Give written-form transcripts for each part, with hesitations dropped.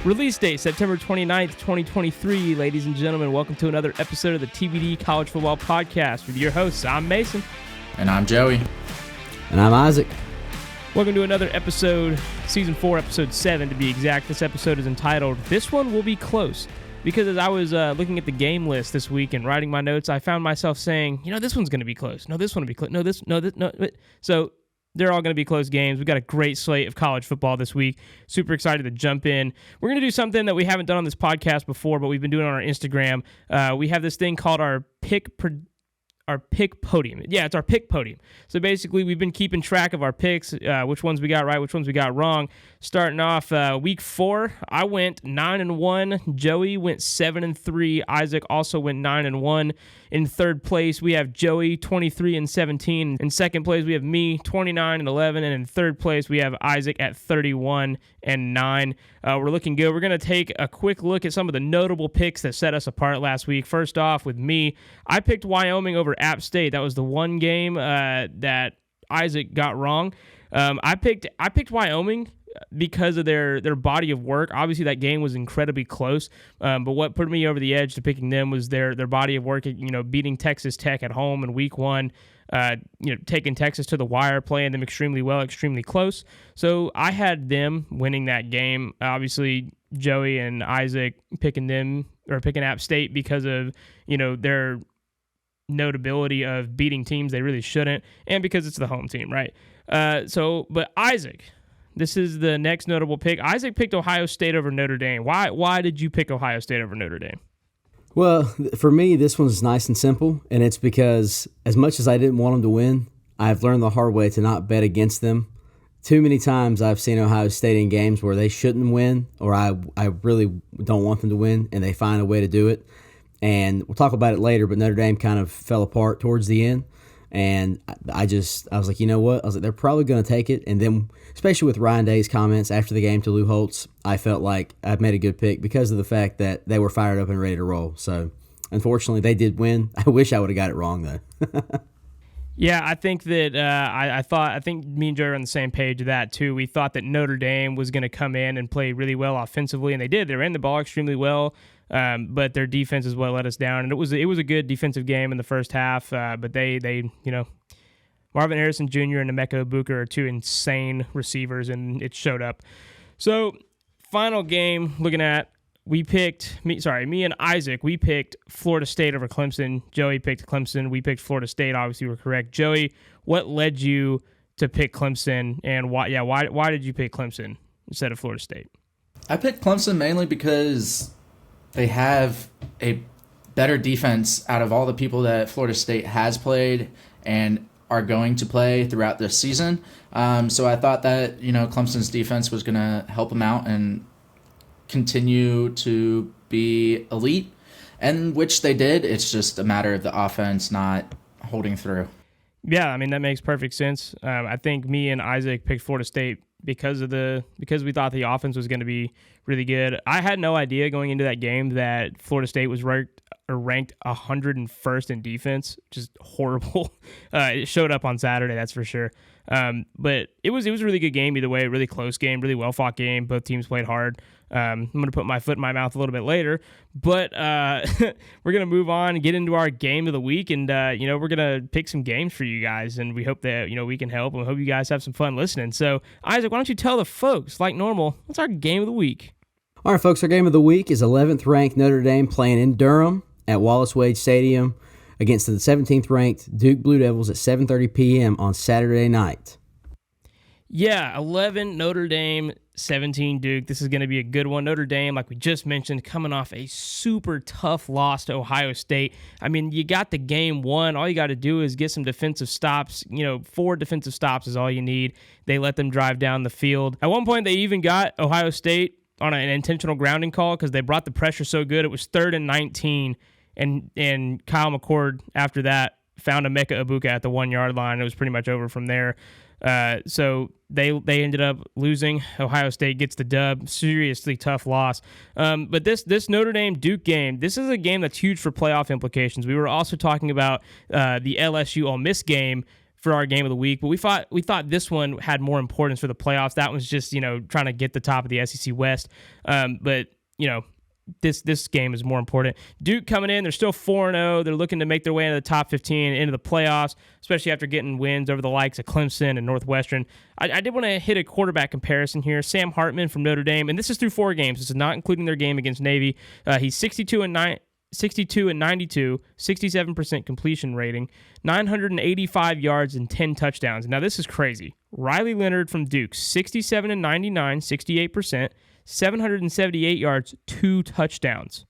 Release date, September 29th, 2023. Ladies and gentlemen, welcome to another episode of the TBD College Football Podcast with your hosts. I'm Mason. And I'm Joey. And I'm Isaac. Welcome to another episode, Season 4, Episode 7 to be exact. This episode is entitled, This One Will Be Close. Because as I was looking at the game list this week and writing my notes, I found myself saying, this one's going to be close. No, this one will be close. No, this. So they're all going to be close games. We've got a great slate of college football this week. Super excited to jump in. We're going to do something that we haven't done on this podcast before, but we've been doing on our Instagram. We have this thing called our pick podium. Yeah, it's our pick podium. So basically, we've been keeping track of our picks, which ones we got right, which ones we got wrong. Starting off week 4, I went 9-1. Joey went 7-3. Isaac also went 9-1. In third place, we have Joey 23-17. In second place, we have me 29-11, and in third place, we have Isaac at 31-9. We're looking good. We're going to take a quick look at some of the notable picks that set us apart last week. First off, with me, I picked Wyoming over App State. That was the one game that Isaac got wrong. I picked Wyoming because of their body of work. Obviously, that game was incredibly close, but what put me over the edge to picking them was their body of work. Beating Texas Tech at home in week 1. Taking Texas to the wire, playing them extremely well, extremely close. So I had them winning that game. Obviously, Joey and Isaac picking App State because of their notability of beating teams they really shouldn't, and because it's the home team, right? But Isaac, this is the next notable pick. Isaac picked Ohio State over Notre Dame. Why did you pick Ohio State over Notre Dame? Well, for me, this one's nice and simple, and it's because as much as I didn't want them to win, I've learned the hard way to not bet against them. Too many times I've seen Ohio State in games where they shouldn't win, or I really don't want them to win, and they find a way to do it. And we'll talk about it later, but Notre Dame kind of fell apart towards the end. And I was like, you know what? I was like, they're probably going to take it. And then, especially with Ryan Day's comments after the game to Lou Holtz, I felt like I made a good pick because of the fact that they were fired up and ready to roll. So, unfortunately, they did win. I wish I would have got it wrong, though. Yeah, I think that I think me and Joe are on the same page of that too. We thought that Notre Dame was going to come in and play really well offensively, and they did. They ran the ball extremely well, but their defense is what let us down. And it was a good defensive game in the first half, but they Marvin Harrison Jr. and Emeka Ibuka are two insane receivers, and it showed up. So, final game, looking at. Me and Isaac, we picked Florida State over Clemson. Joey picked Clemson. We picked Florida State. Obviously, we're correct. Joey, what led you to pick Clemson, and why did you pick Clemson instead of Florida State? I picked Clemson mainly because they have a better defense out of all the people that Florida State has played and are going to play throughout this season. So I thought that Clemson's defense was going to help them out and continue to be elite, and which they did. It's just a matter of the offense not holding through. Yeah, I mean, that makes perfect sense. I think me and Isaac picked Florida State because we thought the offense was going to be really good. I had no idea going into that game that Florida State was ranked 101st in defense, which is horrible. It showed up on Saturday, that's for sure. But it was a really good game either way, really close game, really well-fought game. Both teams played hard. I'm going to put my foot in my mouth a little bit later, but we're going to move on and get into our game of the week, and we're going to pick some games for you guys, and we hope that we can help, and we hope you guys have some fun listening. So, Isaac, why don't you tell the folks, like normal, what's our game of the week? All right, folks, our game of the week is 11th-ranked Notre Dame playing in Durham at Wallace-Wade Stadium against the 17th-ranked Duke Blue Devils at 7:30 p.m. on Saturday night. Yeah, 11 Notre Dame, 17 Duke. This is going to be a good one. Notre Dame, like we just mentioned, coming off a super tough loss to Ohio State. I mean, you got the game won. All you got to do is get some defensive stops. 4 defensive stops is all you need. They let them drive down the field. At one point, they even got Ohio State on an intentional grounding call because they brought the pressure so good. It was 3rd and 19, and Kyle McCord, after that, found Emeka Ibuka at the 1-yard line. It was pretty much over from there. So they ended up losing. Ohio State gets the dub. Seriously tough loss. But this Notre Dame Duke game, this is a game that's huge for playoff implications. We were also talking about the LSU Ole Miss game for our game of the week, but we thought this one had more importance for the playoffs. That one's just, trying to get the top of the SEC West. But this game is more important. Duke coming in, they're still 4-0. They're looking to make their way into the top 15, into the playoffs, especially after getting wins over the likes of Clemson and Northwestern. I did want to hit a quarterback comparison here. Sam Hartman from Notre Dame, and this is through 4 games. This is not including their game against Navy. He's 62 and 92, 67% completion rating, 985 yards and 10 touchdowns. Now this is crazy. Riley Leonard from Duke, 67 and 99, 68%, 778 yards, 2 touchdowns.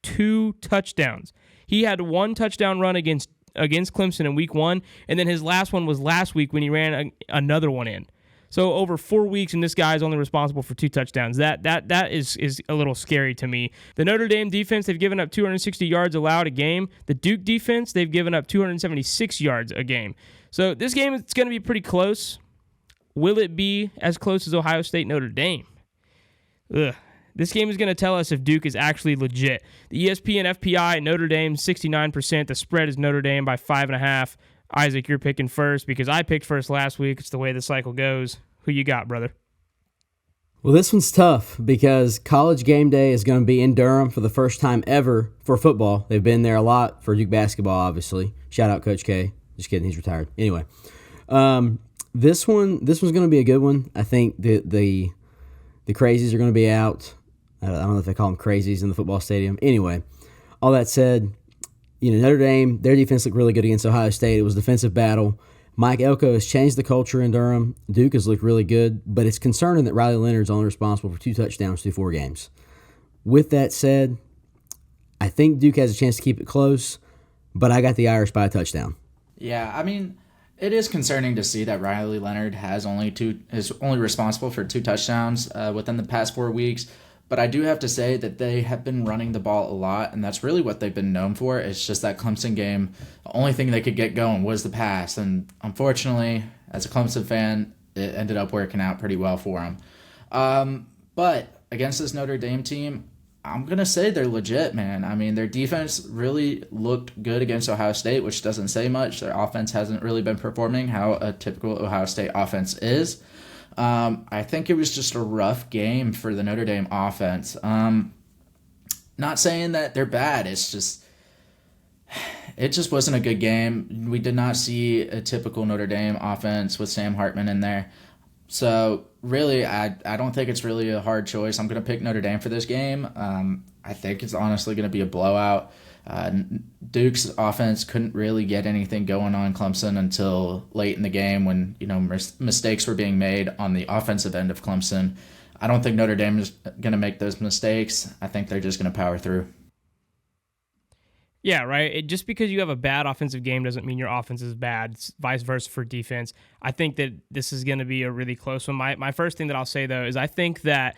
2 touchdowns. He had 1 touchdown run against Clemson in week 1, and then his last one was last week when he ran another one in. So over 4 weeks, and this guy is only responsible for 2 touchdowns. That is a little scary to me. The Notre Dame defense, they've given up 260 yards allowed a game. The Duke defense, they've given up 276 yards a game. So this game is going to be pretty close. Will it be as close as Ohio State Notre Dame? This game is going to tell us if Duke is actually legit. The ESPN FPI, Notre Dame 69%. The spread is Notre Dame by 5.5. Isaac, you're picking first because I picked first last week. It's the way the cycle goes. Who you got, brother? Well, this one's tough because College Game Day is going to be in Durham for the first time ever for football. They've been there a lot for Duke basketball, obviously. Shout out Coach K. Just kidding, he's retired. Anyway, this one's going to be a good one. I think the crazies are going to be out. I don't know if they call them crazies in the football stadium. Anyway, all that said, Notre Dame, their defense looked really good against Ohio State. It was a defensive battle. Mike Elko has changed the culture in Durham. Duke has looked really good, but it's concerning that Riley Leonard's only responsible for 2 touchdowns through 4 games. With that said, I think Duke has a chance to keep it close, but I got the Irish by a touchdown. Yeah, I mean, it is concerning to see that Riley Leonard is only responsible for 2 touchdowns within the past 4 weeks. But I do have to say that they have been running the ball a lot, and that's really what they've been known for. It's just that Clemson game, the only thing they could get going was the pass. And unfortunately, as a Clemson fan, it ended up working out pretty well for them. But against this Notre Dame team, I'm going to say they're legit, man. I mean, their defense really looked good against Ohio State, which doesn't say much. Their offense hasn't really been performing how a typical Ohio State offense is. I think it was just a rough game for the Notre Dame offense. Not saying that they're bad. It just wasn't a good game. We did not see a typical Notre Dame offense with Sam Hartman in there. So really, I don't think it's really a hard choice. I'm going to pick Notre Dame for this game. I think it's honestly going to be a blowout. Duke's offense couldn't really get anything going on Clemson until late in the game when mistakes were being made on the offensive end of Clemson. I don't think Notre Dame is going to make those mistakes. I think they're just going to power through. Yeah, right. Just because you have a bad offensive game doesn't mean your offense is bad. It's vice versa for defense. I think that this is going to be a really close one. My first thing that I'll say, though, is I think that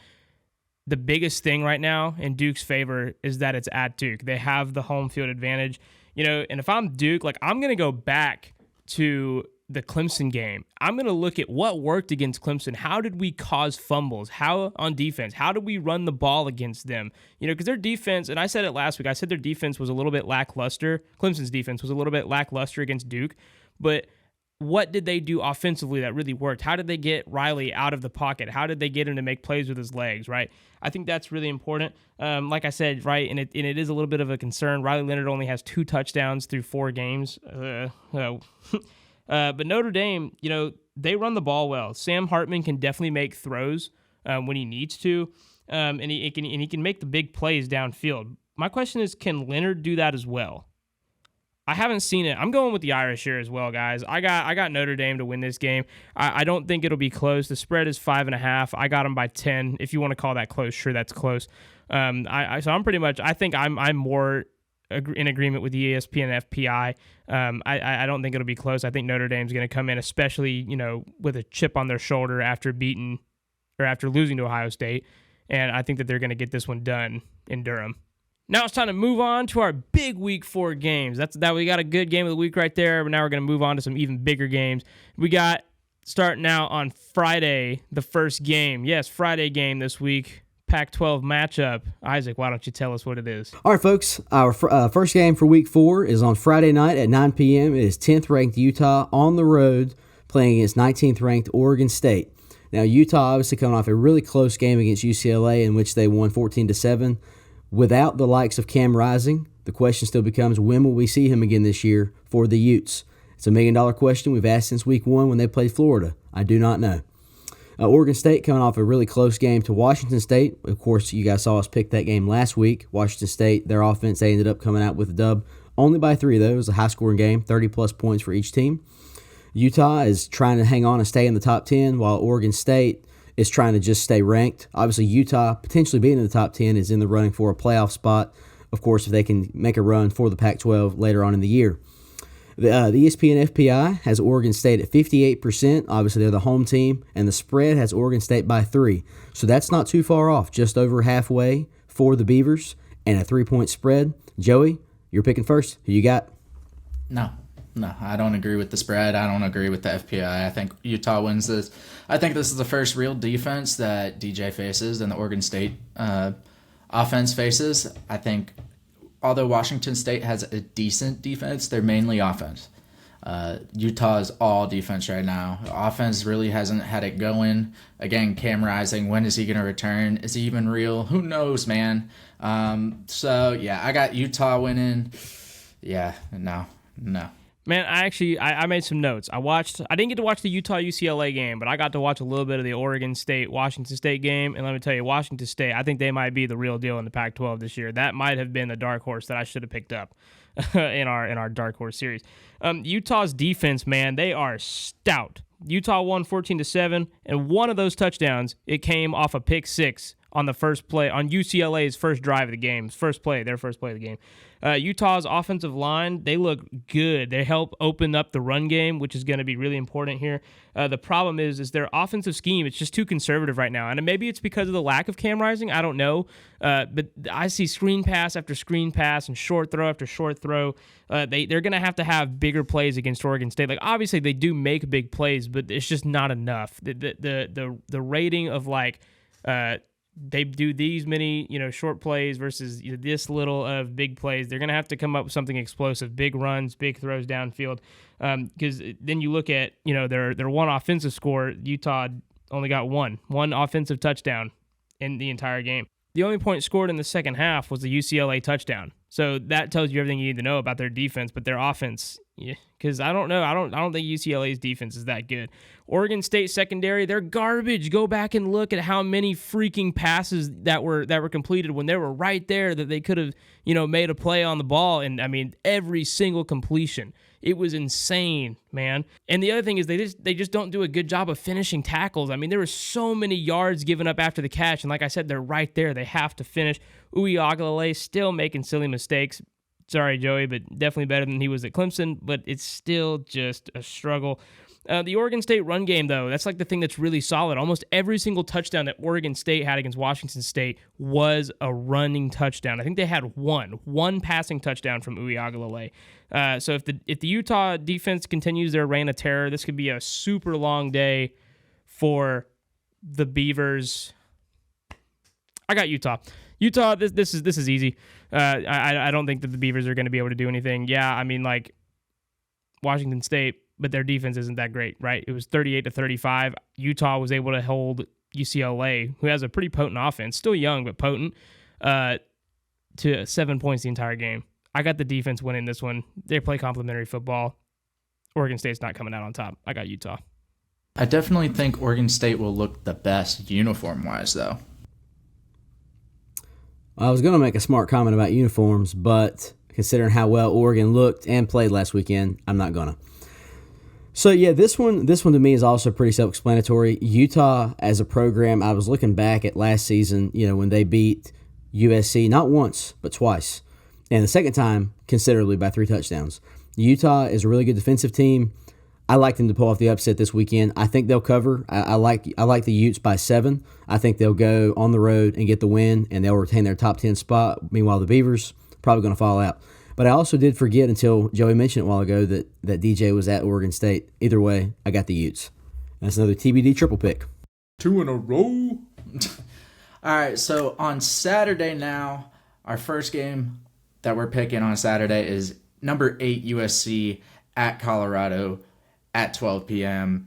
the biggest thing right now in Duke's favor is that it's at Duke. They have the home field advantage. And if I'm Duke, I'm going to go back to the Clemson game. I'm going to look at what worked against Clemson. How did we cause fumbles? How on defense? How did we run the ball against them? Because their defense, and I said it last week, I said their defense was a little bit lackluster. Clemson's defense was a little bit lackluster against Duke, but what did they do offensively that really worked? How did they get Riley out of the pocket? How did they get him to make plays with his legs, right? I think that's really important. Like I said, right, and it is a little bit of a concern. Riley Leonard only has 2 touchdowns through 4 games. But Notre Dame, they run the ball well. Sam Hartman can definitely make throws when he needs to, and he can make the big plays downfield. My question is, can Leonard do that as well? I haven't seen it. I'm going with the Irish here as well, guys. I got Notre Dame to win this game. I don't think it'll be close. The spread is 5.5. I got them by 10. If you want to call that close, sure, that's close. So I'm pretty much. I think I'm more in agreement with the ESPN and FPI. I don't think it'll be close. I think Notre Dame's going to come in, especially with a chip on their shoulder after losing to Ohio State, and I think that they're going to get this one done in Durham. Now it's time to move on to our big Week 4 games. We got a good game of the week right there, but now we're going to move on to some even bigger games. We got starting now on Friday, the first game. Yes, Friday game this week. Pac-12 matchup. Isaac, why don't you tell us what it is? All right, folks. Our first game for Week 4 is on Friday night at 9 p.m. It is 10th-ranked Utah on the road playing against 19th-ranked Oregon State. Now, Utah obviously coming off a really close game against UCLA in which they won 14-7. Without the likes of Cam Rising, the question still becomes, when will we see him again this year for the Utes? It's a $1 million question we've asked since Week 1 when they played Florida. I do not know. Oregon State coming off a really close game to Washington State. Of course, you guys saw us pick that game last week. Washington State, their offense, they ended up coming out with a dub. Only by 3, though. It was a high-scoring game, 30-plus points for each team. Utah is trying to hang on and stay in the top 10, while Oregon State is trying to just stay ranked. Obviously, Utah potentially being in the top 10 is in the running for a playoff spot, of course, if they can make a run for the Pac-12 later on in the year. The ESPN FPI has Oregon State at 58%. Obviously, they're the home team, and the spread has Oregon State by 3. So that's not too far off, just over halfway for the Beavers, and a 3-point spread. Joey, you're picking first. Who you got? No, I don't agree with the spread. I don't agree with the FPI. I think Utah wins this. I think this is the first real defense that DJ faces and the Oregon State offense faces. I think although Washington State has a decent defense, they're mainly offense. Utah is all defense right now. Offense really hasn't had it going. Again, Cam Rising, when is he going to return? Is he even real? Who knows, man? So, I got Utah winning. No. Man, I made some notes. I didn't get to watch the Utah-UCLA game, but I got to watch a little bit of the Oregon State-Washington State game, and let me tell you, Washington State, I think they might be the real deal in the Pac-12 this year. That might have been the dark horse that I should have picked up in our dark horse series. Utah's defense, man, they are stout. Utah won 14-7, and one of those touchdowns, it came off a pick six on the first play, on UCLA's first drive of the game, their first play of the game. Utah's offensive line, they look good. They help open up the run game, which is going to be really important here. The problem is their offensive scheme, it's just too conservative right now. And maybe it's because of the lack of Cam Rising, I don't know. But I see screen pass after screen pass and short throw after short throw. They're going to have bigger plays against Oregon State. Like, obviously, they do make big plays, but it's just not enough. The rating of, like, they do these many, short plays versus this little of big plays. They're going to have to come up with something explosive, big runs, big throws downfield. Because then you look at, their one offensive score, Utah only got one offensive touchdown in the entire game. The only point scored in the second half was the UCLA touchdown. So that tells you everything you need to know about their defense, but their offense, because I don't know. I don't think UCLA's defense is that good. Oregon State secondary, they're garbage. Go back and look at how many freaking passes that were completed when they were right there that they could have, made a play on the ball. And I mean, every single completion. It was insane, man. And the other thing is they just don't do a good job of finishing tackles. I mean, there were so many yards given up after the catch, and like I said, they're right there. They have to finish. Uiagalelei still making silly mistakes. Sorry, Joey, but definitely better than he was at Clemson, but it's still just a struggle. The Oregon State run game, though, that's like the thing that's really solid. Almost every single touchdown that Oregon State had against Washington State was a running touchdown. I think they had one passing touchdown from Uiagalelei. So if the Utah defense continues their reign of terror, this could be a super long day for the Beavers. I got Utah. Utah, this is easy. I don't think that the Beavers are going to be able to do anything. Yeah, I mean, like Washington State, but their defense isn't that great, right? It was 38-35. Utah was able to hold UCLA, who has a pretty potent offense, still young but potent, to 7 points the entire game. I got the defense winning this one. They play complimentary football. Oregon State's not coming out on top. I got Utah. I definitely think Oregon State will look the best uniform-wise, though. I was going to make a smart comment about uniforms, but considering how well Oregon looked and played last weekend, I'm not going to. So, yeah, this one to me is also pretty self-explanatory. Utah, as a program, I was looking back at last season, when they beat USC, not once, but twice. And the second time, considerably, by 3 touchdowns. Utah is a really good defensive team. I like them to pull off the upset this weekend. I think they'll cover. I like the Utes by 7. I think they'll go on the road and get the win, and they'll retain their top 10 spot. Meanwhile, the Beavers probably going to fall out. But I also did forget until Joey mentioned it a while ago that DJ was at Oregon State. Either way, I got the Utes. That's another TBD triple pick. 2 in a row. All right, so on Saturday now, our first game that we're picking on Saturday is number 8 USC at Colorado at 12 p.m.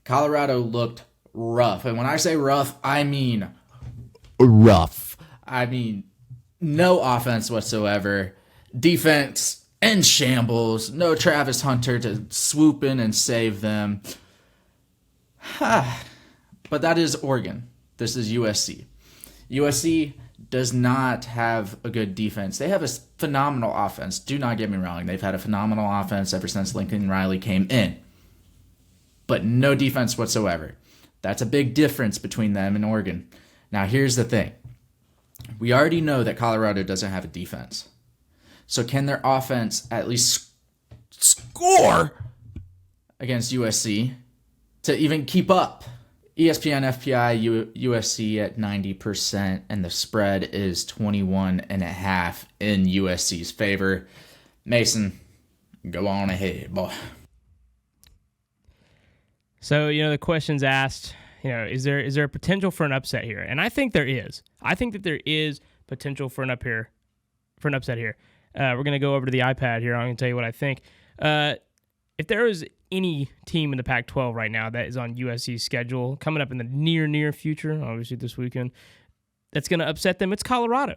Colorado looked rough. And when I say rough, I mean rough. I mean no offense whatsoever. Defense in shambles. No Travis Hunter to swoop in and save them. But that is Oregon. This is USC. USC does not have a good defense. They have a phenomenal offense. Do not get me wrong. They've had a phenomenal offense ever since Lincoln Riley came in. But no defense whatsoever. That's a big difference between them and Oregon. Now, here's the thing. We already know that Colorado doesn't have a defense. So can their offense at least score against USC to even keep up? ESPN FPI USC at 90%, and the spread is 21.5 in USC's favor. Mason, go on ahead, boy. So, the question's asked, is there a potential for an upset here? And I think there is. I think that there is potential for an upset here. We're going to go over to the iPad here. I'm going to tell you what I think. If there is any team in the Pac-12 right now that is on USC's schedule coming up in the near future, obviously this weekend, that's going to upset them, it's Colorado.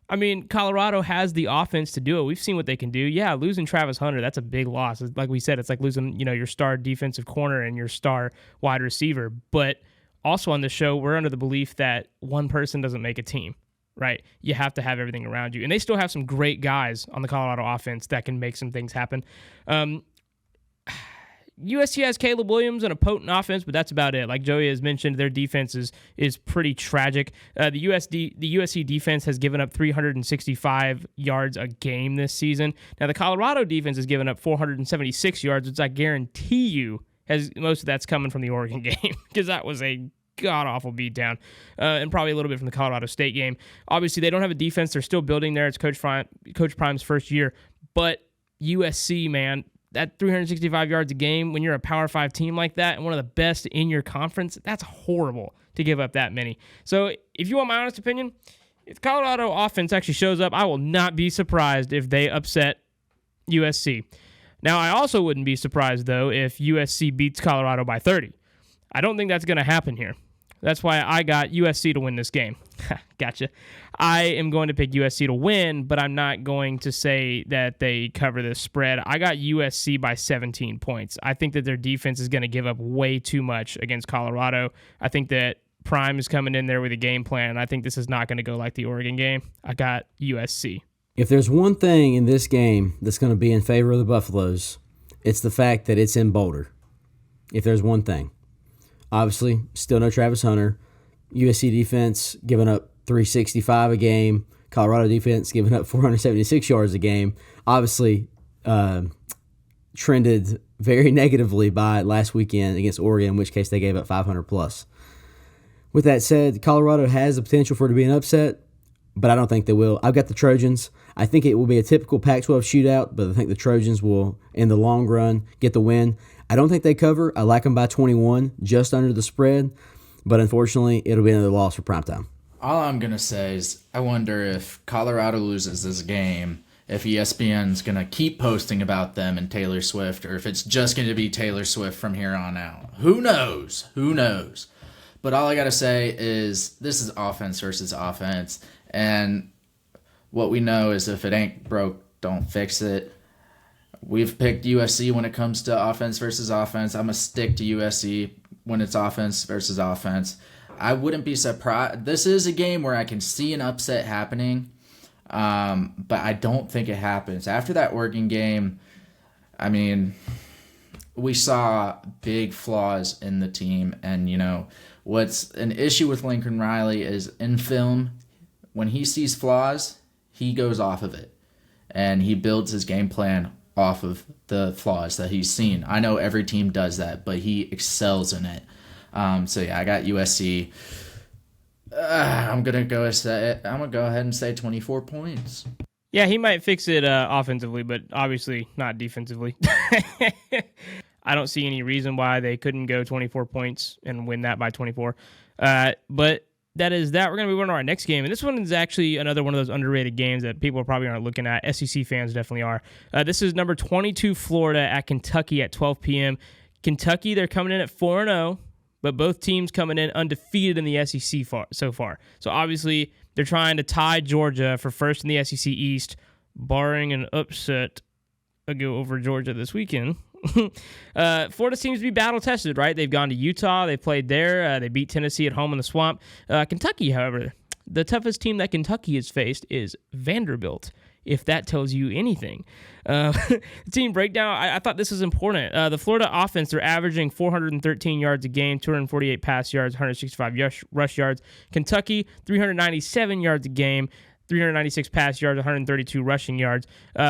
I mean, Colorado has the offense to do it. We've seen what they can do. Yeah, losing Travis Hunter, that's a big loss. Like we said, it's like losing, your star defensive corner and your star wide receiver. But also on the show, we're under the belief that one person doesn't make a team, right? You have to have everything around you. And they still have some great guys on the Colorado offense that can make some things happen. USC has Caleb Williams and a potent offense, but that's about it. Like Joey has mentioned, their defense is pretty tragic. The USC defense has given up 365 yards a game this season. Now, the Colorado defense has given up 476 yards, which I guarantee you most of that's coming from the Oregon game because that was a god-awful beatdown, and probably a little bit from the Colorado State game. Obviously, they don't have a defense. They're still building there. It's Coach Prime's first year. But USC, man, that 365 yards a game when you're a Power 5 team like that and one of the best in your conference, that's horrible to give up that many. So if you want my honest opinion, if Colorado offense actually shows up, I will not be surprised if they upset USC. Now, I also wouldn't be surprised, though, if USC beats Colorado by 30. I don't think that's going to happen here. That's why I got USC to win this game. Gotcha. I am going to pick USC to win, but I'm not going to say that they cover this spread. I got USC by 17 points. I think that their defense is going to give up way too much against Colorado. I think that Prime is coming in there with a game plan. I think this is not going to go like the Oregon game. I got USC. If there's one thing in this game that's going to be in favor of the Buffaloes, it's the fact that it's in Boulder. If there's one thing. Obviously, still no Travis Hunter. USC defense giving up 365 a game. Colorado defense giving up 476 yards a game. Obviously, trended very negatively by last weekend against Oregon, in which case they gave up 500 plus. With that said, Colorado has the potential for it to be an upset, but I don't think they will. I've got the Trojans. I think it will be a typical Pac-12 shootout, but I think the Trojans will, in the long run, get the win. I don't think they cover. I like them by 21, just under the spread, but unfortunately, it'll be another loss for primetime. All I'm going to say is I wonder if Colorado loses this game, if ESPN's going to keep posting about them and Taylor Swift, or if it's just going to be Taylor Swift from here on out. Who knows? Who knows? But all I got to say is this is offense versus offense, and what we know is if it ain't broke, don't fix it. We've picked USC when it comes to offense versus offense. I'm going to stick to USC when it's offense versus offense. I wouldn't be surprised. This is a game where I can see an upset happening, but I don't think it happens. After that Oregon game, I mean, we saw big flaws in the team, and, what's an issue with Lincoln Riley is in film, when he sees flaws, he goes off of it, and he builds his game plan off of the flaws that he's seen. I know every team does that, but he excels in it. So yeah, I got USC. I'm gonna go ahead and say 24 points. Yeah, he might fix it offensively, but obviously not defensively. I don't see any reason why they couldn't go 24 points and win that by 24. But that is that. We're going to move on to our next game, and this one is actually another one of those underrated games that people probably aren't looking at. SEC fans definitely are. This is number 22 Florida at Kentucky at 12 p.m. Kentucky, they're coming in at 4-0, but both teams coming in undefeated in the SEC so far. So obviously, they're trying to tie Georgia for first in the SEC East, barring an upset. I'll go over Georgia this weekend. Florida seems to be battle-tested, right? They've gone to Utah. They played there. They beat Tennessee at home in the Swamp. Kentucky, however, the toughest team that Kentucky has faced is Vanderbilt, if that tells you anything. The team breakdown, I thought this was important. The Florida offense, they're averaging 413 yards a game, 248 pass yards, 165 rush yards. Kentucky, 397 yards a game, 396 pass yards, 132 rushing yards.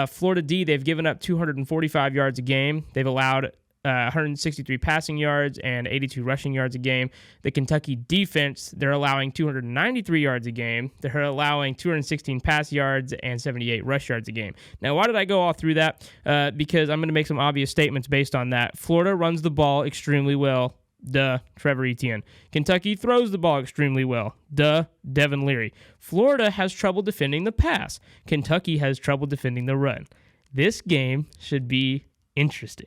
Florida D, they've given up 245 yards a game. They've allowed 163 passing yards and 82 rushing yards a game. The Kentucky defense, they're allowing 293 yards a game. They're allowing 216 pass yards and 78 rush yards a game. Now, why did I go all through that? Because I'm going to make some obvious statements based on that. Florida runs the ball extremely well. Duh, Trevor Etienne. Kentucky throws the ball extremely well. Duh, Devin Leary. Florida has trouble defending the pass. Kentucky has trouble defending the run. This game should be interesting.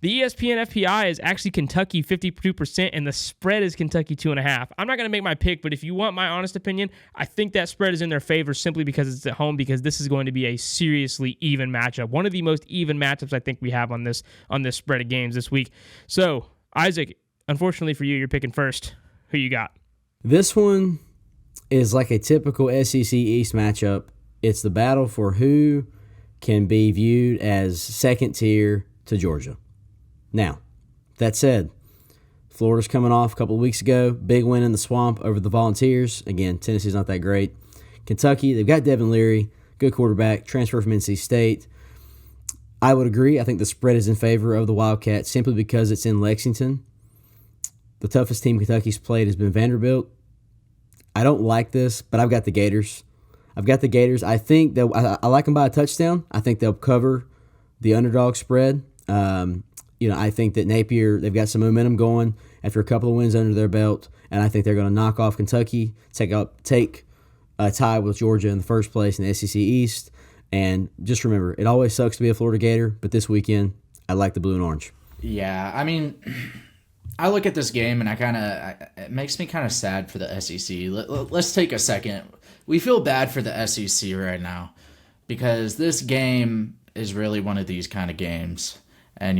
The ESPN FPI is actually Kentucky 52%, and the spread is Kentucky 2.5. I'm not going to make my pick, but if you want my honest opinion, I think that spread is in their favor simply because it's at home, because this is going to be a seriously even matchup. One of the most even matchups I think we have on this spread of games this week. So, Isaac, unfortunately for you, you're picking first. Who you got? This one is like a typical SEC East matchup. It's the battle for who can be viewed as second tier to Georgia. Now, that said, Florida's coming off a couple of weeks ago. Big win in the Swamp over the Volunteers. Again, Tennessee's not that great. Kentucky, they've got Devin Leary, good quarterback, transfer from NC State. I would agree. I think the spread is in favor of the Wildcats simply because it's in Lexington. The toughest team Kentucky's played has been Vanderbilt. I don't like this, but I've got the Gators. I think that I like them by a touchdown. I think they'll cover the underdog spread. I think that Napier, they've got some momentum going after a couple of wins under their belt, and I think they're going to knock off Kentucky, take a tie with Georgia in the first place in the SEC East. And just remember, it always sucks to be a Florida Gator, but this weekend, I like the blue and orange. Yeah, I mean, I look at this game and it makes me kind of sad for the SEC. Let's take a second. We feel bad for the SEC right now because this game is really one of these kind of games. And,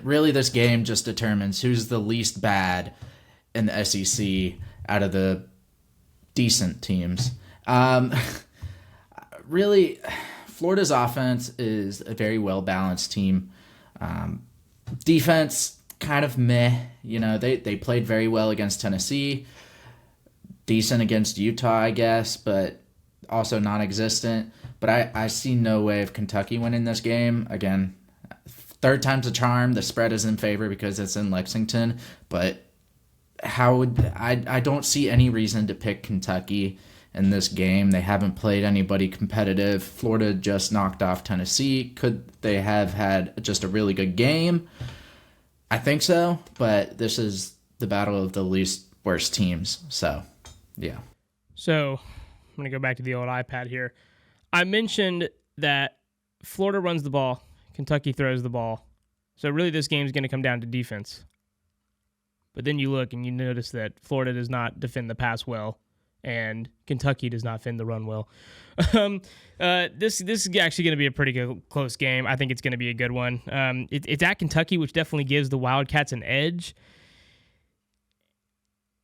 really this game just determines who's the least bad in the SEC out of the decent teams. Really, Florida's offense is a very well-balanced team. Defense, kind of meh. They played very well against Tennessee. Decent against Utah, I guess, but also non-existent. But I see no way of Kentucky winning this game. Again, third time's a charm. The spread is in favor because it's in Lexington. But I don't see any reason to pick Kentucky in this game. They haven't played anybody competitive. Florida just knocked off Tennessee. Could they have had just a really good game? I think so, but this is the battle of the least worst teams. So, yeah. So, I'm going to go back to the old iPad here. I mentioned that Florida runs the ball, Kentucky throws the ball. So, really, this game is going to come down to defense. But then you look and you notice that Florida does not defend the pass well, and Kentucky does not defend the run well. This is actually going to be a pretty close game. I think it's going to be a good one. It's at Kentucky, which definitely gives the Wildcats an edge.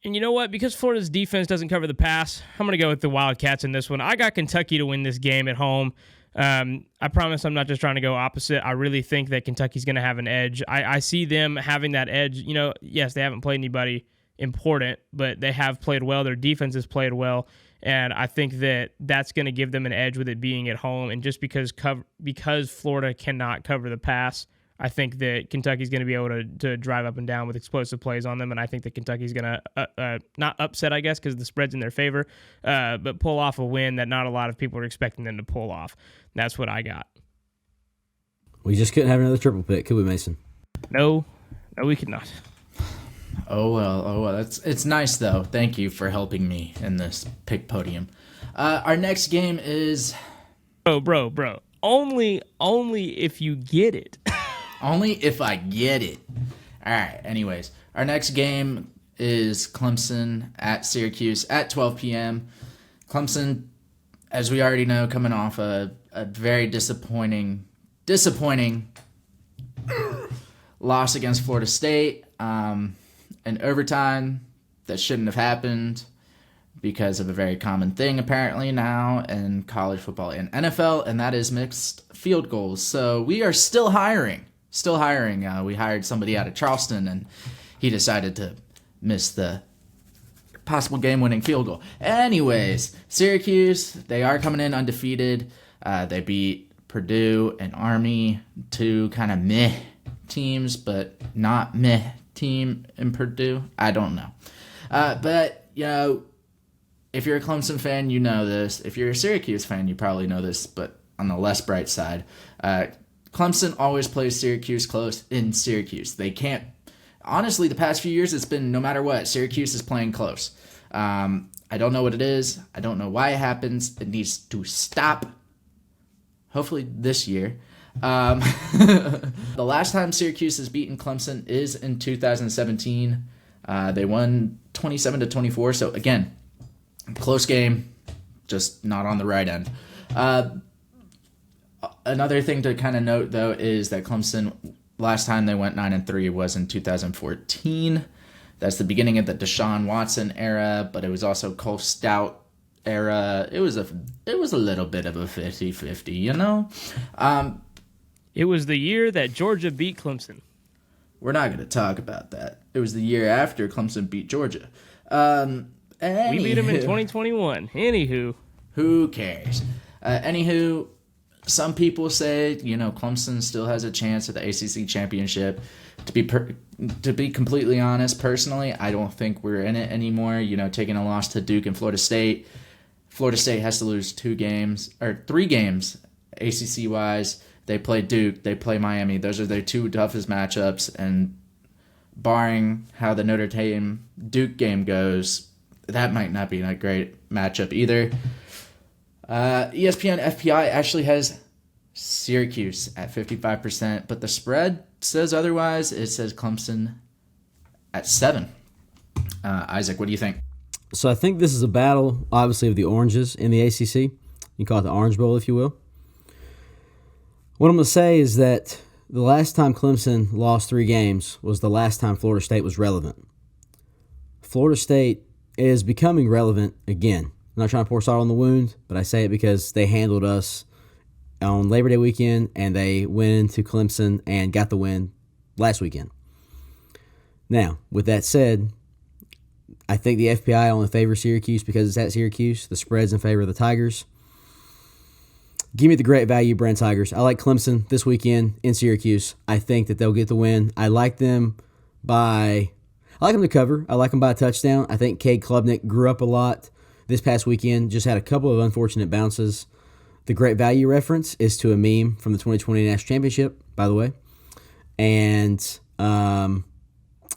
And you know what? Because Florida's defense doesn't cover the pass, I'm going to go with the Wildcats in this one. I got Kentucky to win this game at home. I promise I'm not just trying to go opposite. I really think that Kentucky's going to have an edge. I see them having that edge. Yes, they haven't played anybody important, but they have played well. Their defense has played well, and I think that that's going to give them an edge with it being at home. And just because Florida cannot cover the pass, I think that Kentucky's going to be able to drive up and down with explosive plays on them, and I think that Kentucky's going to not upset, I guess, because the spread's in their favor, but pull off a win that not a lot of people are expecting them to pull off. That's what I got. We just couldn't have another triple pick, could we, Mason? No, we could not. Oh well. It's nice though. Thank you for helping me in this pick podium. Our next game is Bro. Only if you get it. only if I get it. All right. Anyways, our next game is Clemson at Syracuse at 12 p.m. Clemson, as we already know, coming off a very disappointing loss against Florida State. An overtime that shouldn't have happened because of a very common thing apparently now in college football and NFL, and that is mixed field goals. So we are still hiring. We hired somebody out of Charleston, and he decided to miss the possible game-winning field goal. Anyways, Syracuse, they are coming in undefeated. They beat Purdue and Army, two kind of meh teams, but not meh team in Purdue. I don't know. But, if you're a Clemson fan, you know this. If you're a Syracuse fan, you probably know this, but on the less bright side, Clemson always plays Syracuse close in Syracuse. They can't. Honestly, the past few years, it's been no matter what, Syracuse is playing close. I don't know what it is. I don't know why it happens. It needs to stop. Hopefully this year. The last time Syracuse has beaten Clemson is in 2017. They won 27-24. So again, close game, just not on the right end. Another thing to kind of note though is that Clemson, last time they went 9-3 was in 2014. That's the beginning of the Deshaun Watson era, but it was also Cole Stout era. It was a little bit of a 50-50, It was the year that Georgia beat Clemson. We're not going to talk about that. It was the year after Clemson beat Georgia. We beat them in 2021. Anywho. Who cares? Anywho, some people say, Clemson still has a chance at the ACC championship. To be completely honest, personally, I don't think we're in it anymore. Taking a loss to Duke and Florida State. Florida State has to lose 3 games, ACC-wise. They play Duke, they play Miami. Those are their 2 toughest matchups, and barring how the Notre Dame-Duke game goes, that might not be a great matchup either. ESPN FPI actually has Syracuse at 55%, but the spread says otherwise. It says Clemson at 7. Isaac, what do you think? So I think this is a battle, obviously, of the oranges in the ACC. You call it the Orange Bowl, if you will. What I'm going to say is that the last time Clemson lost 3 games was the last time Florida State was relevant. Florida State is becoming relevant again. I'm not trying to pour salt on the wound, but I say it because they handled us on Labor Day weekend, and they went into Clemson and got the win last weekend. Now, with that said, I think the FPI only favors Syracuse because it's at Syracuse. The spread's in favor of the Tigers. Give me the great value Brand Tigers. I like Clemson this weekend in Syracuse. I think that they'll get the win. I like them to cover. I like them by a touchdown. I think Cade Klubnik grew up a lot this past weekend. Just had a couple of unfortunate bounces. The great value reference is to a meme from the 2020 National Championship, by the way. And, the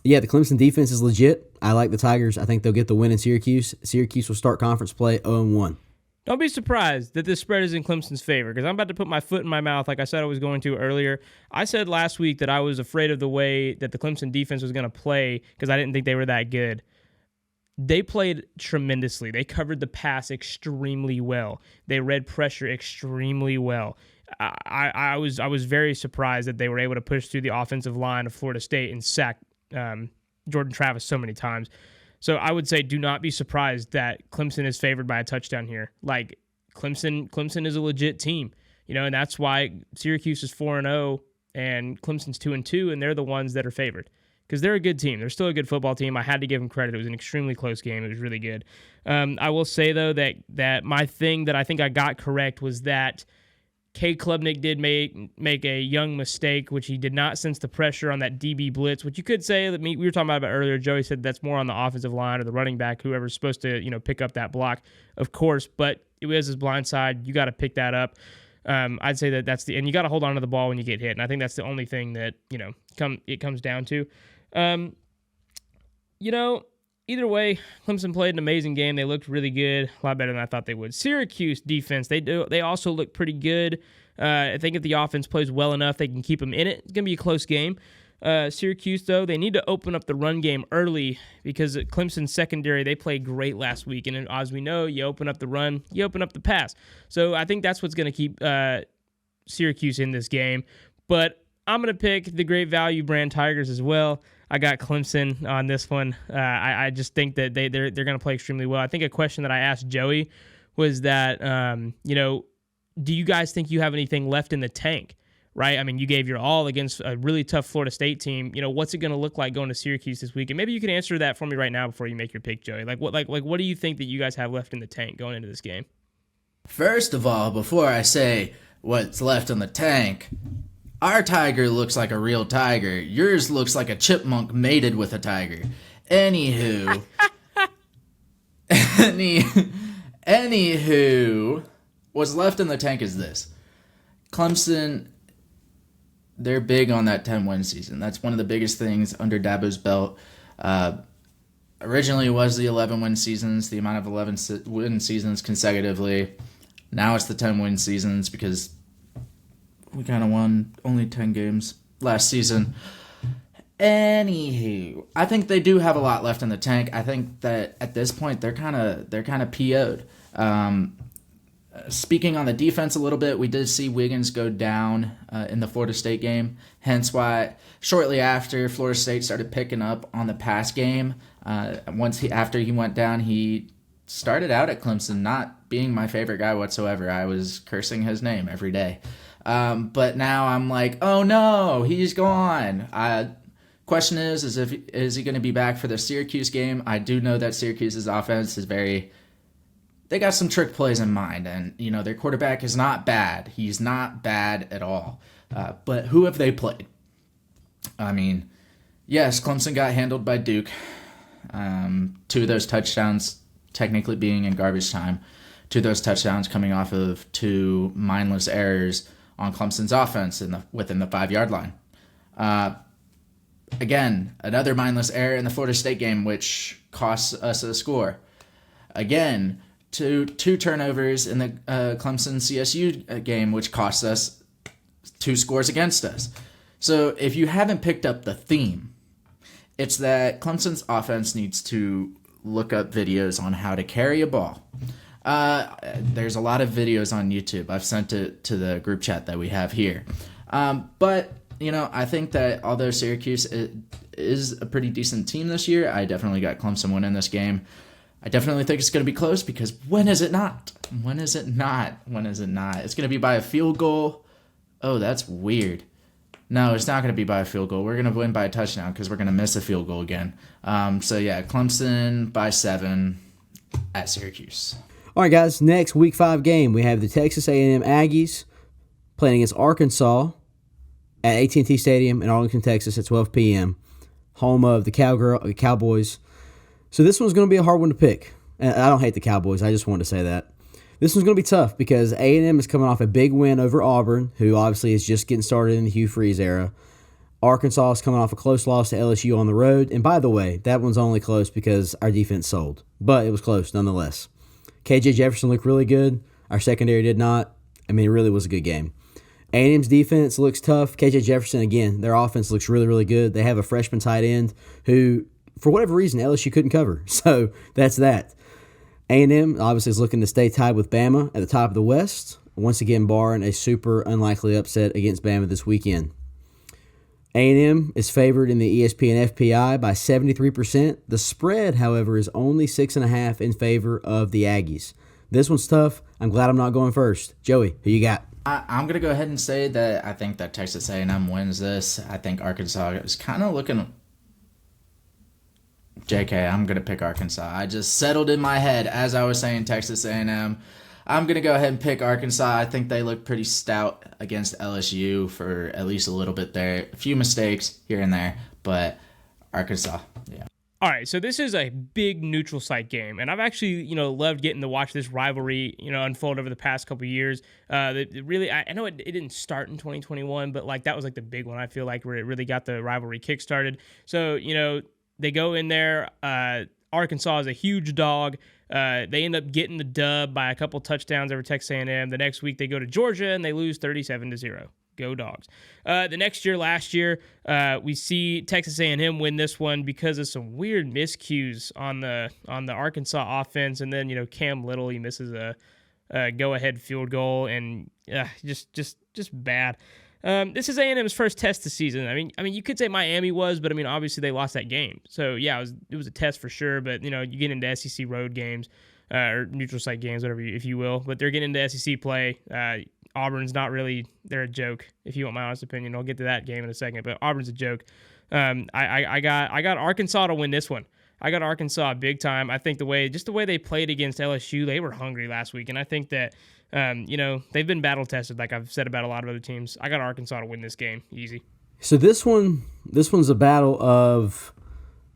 Clemson defense is legit. I like the Tigers. I think they'll get the win in Syracuse. Syracuse will start conference play 0-1. Don't be surprised that this spread is in Clemson's favor, because I'm about to put my foot in my mouth like I said I was going to earlier. I said last week that I was afraid of the way that the Clemson defense was going to play because I didn't think they were that good. They played tremendously. They covered the pass extremely well. They read pressure extremely well. I was very surprised that they were able to push through the offensive line of Florida State and sack Jordan Travis so many times. So I would say do not be surprised that Clemson is favored by a touchdown here. Like, Clemson is a legit team, and that's why Syracuse is 4-0 and Clemson's 2-2, and they're the ones that are favored because they're a good team. They're still a good football team. I had to give them credit. It was an extremely close game. It was really good. I will say, though, that my thing that I think I got correct was that Cade Klubnik did make a young mistake, which he did not sense the pressure on that DB blitz, which you could say that we were talking about earlier. Joey said that's more on the offensive line or the running back, whoever's supposed to pick up that block, of course. But it was his blind side. You got to pick that up. I'd say that's and you got to hold on to the ball when you get hit, and I think that's the only thing that it comes down to. Either way, Clemson played an amazing game. They looked really good, a lot better than I thought they would. Syracuse defense, they also look pretty good. I think if the offense plays well enough, they can keep them in it. It's going to be a close game. Syracuse, though, they need to open up the run game early because Clemson's secondary, they played great last week. And as we know, you open up the run, you open up the pass. So I think that's what's going to keep Syracuse in this game. But I'm going to pick the great value brand Tigers as well. I got Clemson on this one. I just think that they're going to play extremely well. I think a question that I asked Joey was that, do you guys think you have anything left in the tank? Right? I mean, you gave your all against a really tough Florida State team. What's it going to look like going to Syracuse this week? And maybe you can answer that for me right now before you make your pick, Joey. What do you think that you guys have left in the tank going into this game? First of all, before I say what's left in the tank, our tiger looks like a real tiger. Yours looks like a chipmunk mated with a tiger. Anywho, what's left in the tank is this. Clemson, they're big on that 10-win season. That's one of the biggest things under Dabo's belt. Originally, it was the 11-win seasons, the amount of 11-win seasons consecutively. Now it's the 10-win seasons because we kind of won only 10 games last season. Anywho, I think they do have a lot left in the tank. I think that at this point they're kind of PO'd. Speaking on the defense a little bit, we did see Wiggins go down in the Florida State game. Hence why shortly after Florida State started picking up on the pass game, after he went down, he started out at Clemson not being my favorite guy whatsoever. I was cursing his name every day. But now I'm like, oh no, he's gone. Question is he going to be back for the Syracuse game? I do know that Syracuse's offense is they got some trick plays in mind, and their quarterback is not bad. He's not bad at all. But who have they played? I mean, yes, Clemson got handled by Duke. 2 of those touchdowns technically being in garbage time. 2 of those touchdowns coming off of 2 mindless errors on Clemson's offense within the 5-yard line. Again, another mindless error in the Florida State game, which costs us a score. Again, two turnovers in the Clemson CSU game, which cost us 2 scores against us. So if you haven't picked up the theme, it's that Clemson's offense needs to look up videos on how to carry a ball. There's a lot of videos on YouTube. I've sent it to the group chat that we have here. But I think that although Syracuse is a pretty decent team this year, I definitely got Clemson winning this game. I definitely think it's going to be close because when is it not? When is it not? It's going to be by a field goal. Oh, that's weird. No, it's not going to be by a field goal. We're going to win by a touchdown because we're going to miss a field goal again. So, yeah, Clemson by 7 at Syracuse. All right, guys, next Week 5 game, we have the Texas A&M Aggies playing against Arkansas at AT&T Stadium in Arlington, Texas at 12 p.m., home of the Cowboys. So this one's going to be a hard one to pick. And I don't hate the Cowboys. I just wanted to say that. This one's going to be tough because A&M is coming off a big win over Auburn, who obviously is just getting started in the Hugh Freeze era. Arkansas is coming off a close loss to LSU on the road. And by the way, that one's only close because our defense sold. But it was close nonetheless. KJ Jefferson looked really good. Our secondary did not. I mean, it really was a good game. A&M's defense looks tough. KJ Jefferson, again, their offense looks really, really good. They have a freshman tight end who, for whatever reason, LSU couldn't cover. So that's that. A&M obviously is looking to stay tied with Bama at the top of the West, once again barring a super unlikely upset against Bama this weekend. A&M is favored in the ESPN FPI by 73%. The spread, however, is only 6.5 in favor of the Aggies. This one's tough. I'm glad I'm not going first. Joey, who you got? I'm going to go ahead and say that I think that Texas A&M wins this. I think Arkansas is kind of looking... JK, I'm going to pick Arkansas. I just settled in my head as I was saying Texas A&M. I'm going to go ahead and pick Arkansas. I think they look pretty stout against LSU for at least a little bit there. A few mistakes here and there, but Arkansas, yeah. All right, so this is a big neutral site game, and I've actually, loved getting to watch this rivalry, unfold over the past couple of years. Really, I know it didn't start in 2021, but that was the big one. I feel like where it really got the rivalry kickstarted. So, They go in there. Arkansas is a huge dog. They end up getting the dub by a couple touchdowns over Texas A&M. The next week they go to Georgia and they lose 37-0. Go Dogs. Last year, we see Texas A&M win this one because of some weird miscues on the Arkansas offense, and then Cam Little, he misses a go-ahead field goal, and just bad. This is A&M's first test this season. I mean, you could say Miami was, but obviously they lost that game. So yeah, it was a test for sure. But you get into SEC road games or neutral site games, whatever if you will. But they're getting into SEC play. Auburn's not really, they're a joke, if you want my honest opinion. I'll get to that game in a second, but Auburn's a joke. I got Arkansas to win this one. I got Arkansas big time. I think the way they played against LSU, they were hungry last week, and I think that they've been battle tested, like I've said about a lot of other teams. I got Arkansas to win this game easy. So this one's a battle of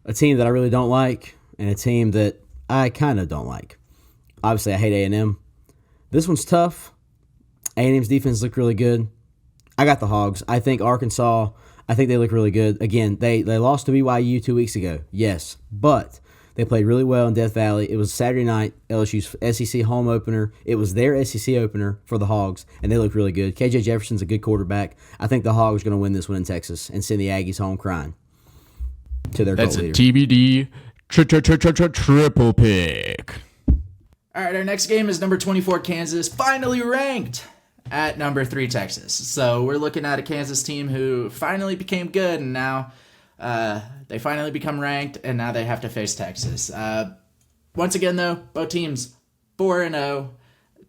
a team that I really don't like and a team that I kind of don't like. Obviously, I hate A&M. This one's tough. A&M's defense looked really good. I got the Hogs. I think Arkansas, they look really good. Again, they lost to BYU 2 weeks ago, yes, but they played really well in Death Valley. It was Saturday night, LSU's SEC home opener. It was their SEC opener for the Hogs, and they looked really good. KJ Jefferson's a good quarterback. I think the Hogs are going to win this one in Texas and send the Aggies home crying to their That's goal a leader. TBD triple pick. All right, our next game is number 24 Kansas, finally ranked at number 3 Texas. So we're looking at a Kansas team who finally became good, and now they finally become ranked, and now they have to face Texas. Once again, though, both teams 4-0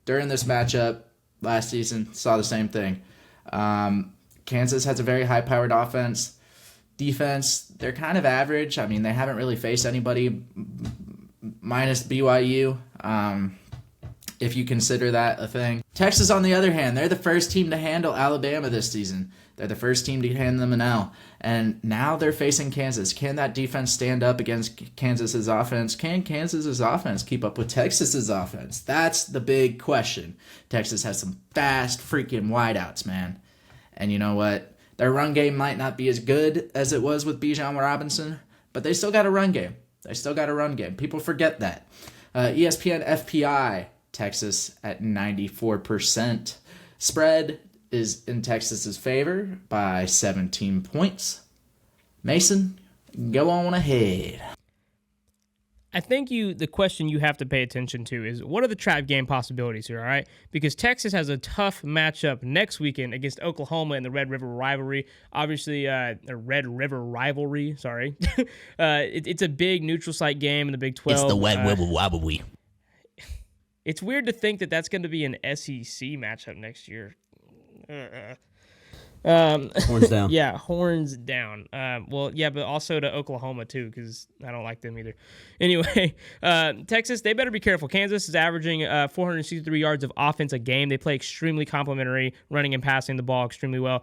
during this matchup last season. Saw the same thing. Kansas has a very high-powered offense. Defense, they're kind of average. I mean, they haven't really faced anybody minus BYU, if you consider that a thing. Texas, on the other hand, they're the first team to handle Alabama this season. They're the first team to hand them an L. And now they're facing Kansas. Can that defense stand up against Kansas's offense? Can Kansas's offense keep up with Texas's offense? That's the big question. Texas has some fast freaking wideouts, man. And you know what? Their run game might not be as good as it was with Bijan Robinson, but they still got a run game. People forget that. ESPN FPI, Texas at 94%. Spread is in Texas's favor by 17 points. Mason, go on ahead. I think the question you have to pay attention to is, what are the trap game possibilities here, all right? Because Texas has a tough matchup next weekend against Oklahoma in the Red River rivalry. Obviously, sorry. It's a big neutral site game in the Big 12. It's the Red River rivalry. It's weird to think that that's going to be an SEC matchup next year. Horns down. Yeah, horns down. But also to Oklahoma too, because I don't like them either. Anyway, Texas, they better be careful. Kansas is averaging 463 yards of offense a game. They play extremely complimentary, running and passing the ball extremely well.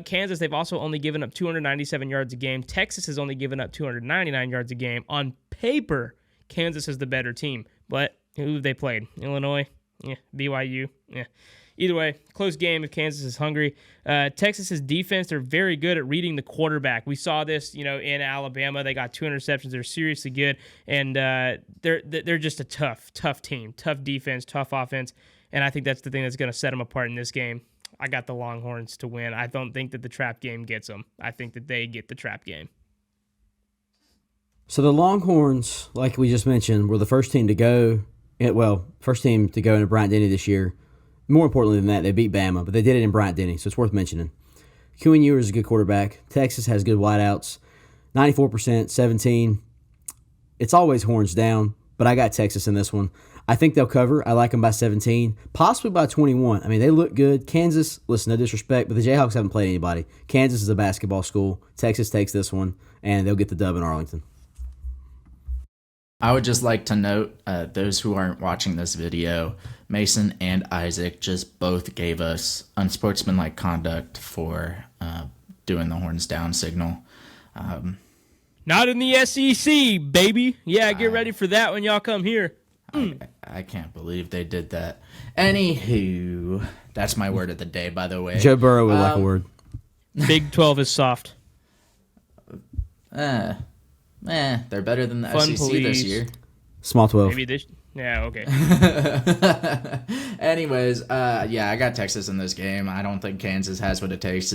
Kansas, they've also only given up 297 yards a game. Texas has only given up 299 yards a game. On paper, Kansas is the better team, but who have they played? Illinois? Yeah. BYU? Yeah. Either way, close game if Kansas is hungry. Texas's defense, they're very good at reading the quarterback. We saw this, in Alabama. They got 2 interceptions. They're seriously good, and they're just a tough team, tough defense, tough offense, and I think that's the thing that's going to set them apart in this game. I got the Longhorns to win. I don't think that the trap game gets them. I think that they get the trap game. So the Longhorns, like we just mentioned, were the first team to go. First team to go into Bryant-Denny this year. More importantly than that, they beat Bama, but they did it in Bryant-Denny, so it's worth mentioning. Quinn Ewers is a good quarterback. Texas has good wideouts. 94%, 17. It's always horns down, but I got Texas in this one. I think they'll cover. I like them by 17, possibly by 21. I mean, they look good. Kansas, listen, no disrespect, but the Jayhawks haven't played anybody. Kansas is a basketball school. Texas takes this one, and they'll get the dub in Arlington. I would just like to note, those who aren't watching this video, Mason and Isaac just both gave us unsportsmanlike conduct for doing the horns down signal. Not in the SEC, baby. Yeah, get ready for that when y'all come here. I can't believe they did that. Anywho, that's my word of the day, by the way. Joe Burrow would like a word. Big 12 is soft. They're better than the Fun SEC police. this year. Small 12. Maybe this. Yeah, okay. Anyways, I got Texas in this game. I don't think Kansas has what it takes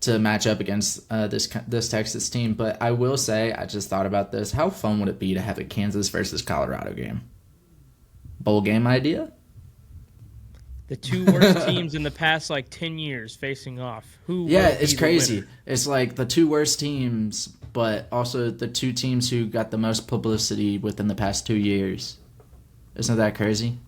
to match up against this Texas team. But I will say, I just thought about this. How fun would it be to have a Kansas versus Colorado game? Bowl game idea? The two worst teams in the past 10 years facing off. It's crazy. It's like the two worst teams, but also the two teams who got the most publicity within the past 2 years. Isn't that crazy?